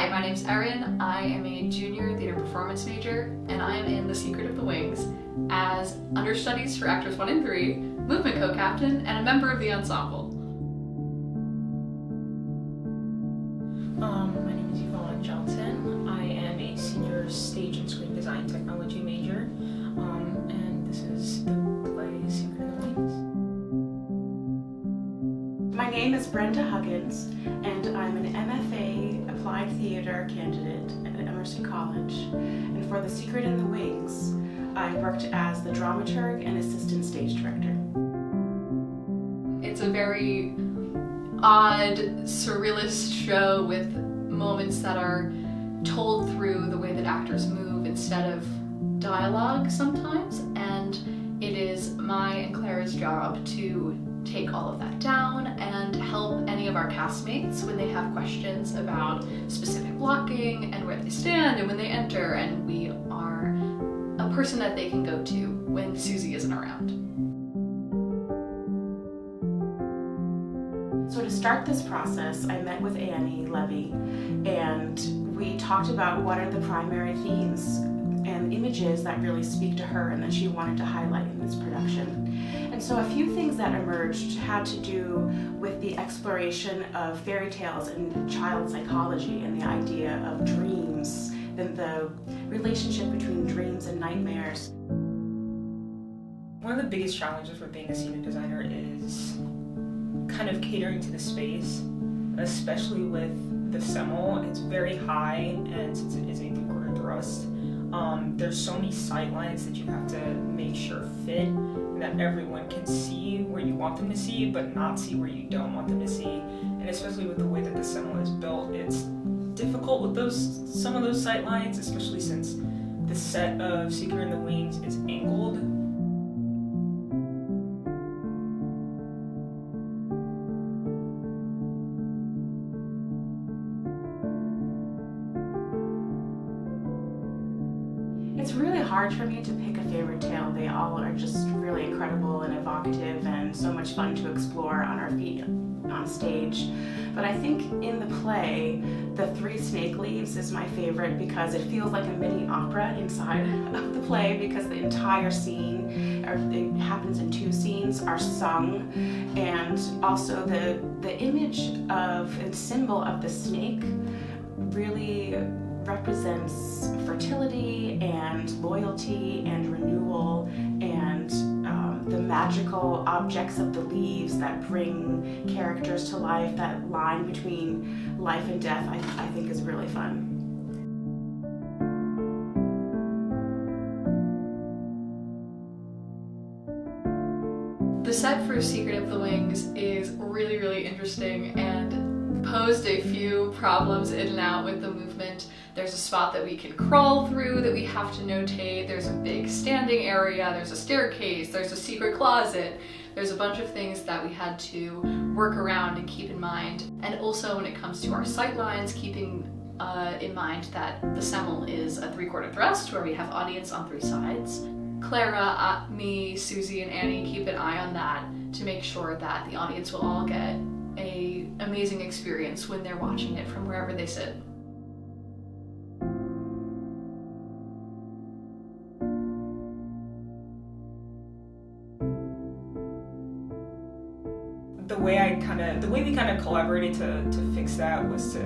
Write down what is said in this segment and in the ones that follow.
Hi, my name's Erin. I am a junior theater performance major, and I am in The Secret of the Wings as understudies for actors 1 and 3, movement co-captain, and a member of the ensemble. My name is Evonne Johnson. I am a senior stage and screen design technology major, and this is the play Secret of the Wings. My name is Brenda Huggins, and I'm an MFA Applied Theater candidate at Emerson College. And for The Secret in the Wings, I worked as the dramaturg and assistant stage director. It's a very odd, surrealist show with moments that are told through the way that actors move instead of dialogue sometimes, and it is my and Clara's job to take all of that down and help any of our castmates when they have questions about specific blocking and where they stand and when they enter, and we are a person that they can go to when Susie isn't around. So to start this process, I met with Annie Levy, and we talked about what are the primary themes and images that really speak to her and that she wanted to highlight in this production. And so a few things that emerged had to do with the exploration of fairy tales and child psychology and the idea of dreams and the relationship between dreams and nightmares. One of the biggest challenges with being a scenic designer is kind of catering to the space, especially with the Semel. It's very high, and since it is a 3/4 thrust, there's so many sight lines that you have to make sure fit and that everyone can see where you want them to see but not see where you don't want them to see. And especially with the way that the Semel is built, it's difficult with some of those sight lines, especially since the set of Secret in the Wings is angled. It's really hard for me to pick a favorite tale. They all are just really incredible and evocative and so much fun to explore on our feet on stage. But I think in the play, The 3 Snake Leaves is my favorite because it feels like a mini opera inside of the play, because the entire scene, or it happens in 2 scenes, are sung, and also the image of and symbol of the snake really represents fertility and loyalty and renewal and the magical objects of the leaves that bring characters to life. That line between life and death I think is really fun. The set for Secret of the Wings is really, really interesting and posed a few problems in and out with the movement. There's a spot that we can crawl through that we have to notate. There's a big standing area. There's a staircase. There's a secret closet. There's a bunch of things that we had to work around and keep in mind. And also when it comes to our sight lines, keeping in mind that the Semel is a 3/4 thrust where we have audience on 3 sides. Clara, me, Susie, and Annie keep an eye on that to make sure that the audience will all get an amazing experience when they're watching it from wherever they sit. The way we kind of collaborated to fix that was to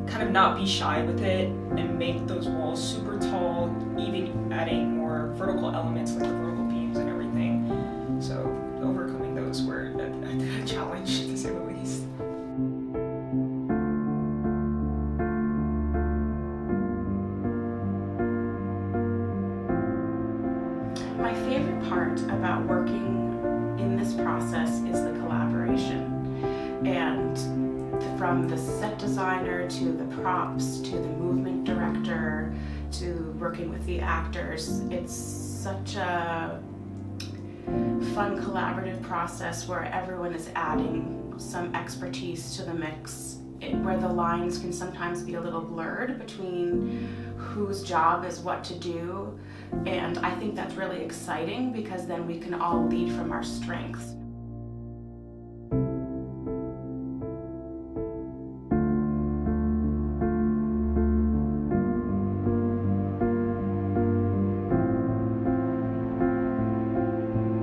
kind of not be shy with it and make those walls super tall, even adding more vertical elements like the vertical beams and everything. So overcoming those were a challenge, to say the least. My favorite part about working in this process is the collaboration. And from the set designer to the props to the movement director to working with the actors, it's such a fun collaborative process where everyone is adding some expertise to the mix, where the lines can sometimes be a little blurred between whose job is what to do. And I think that's really exciting because then we can all lead from our strengths.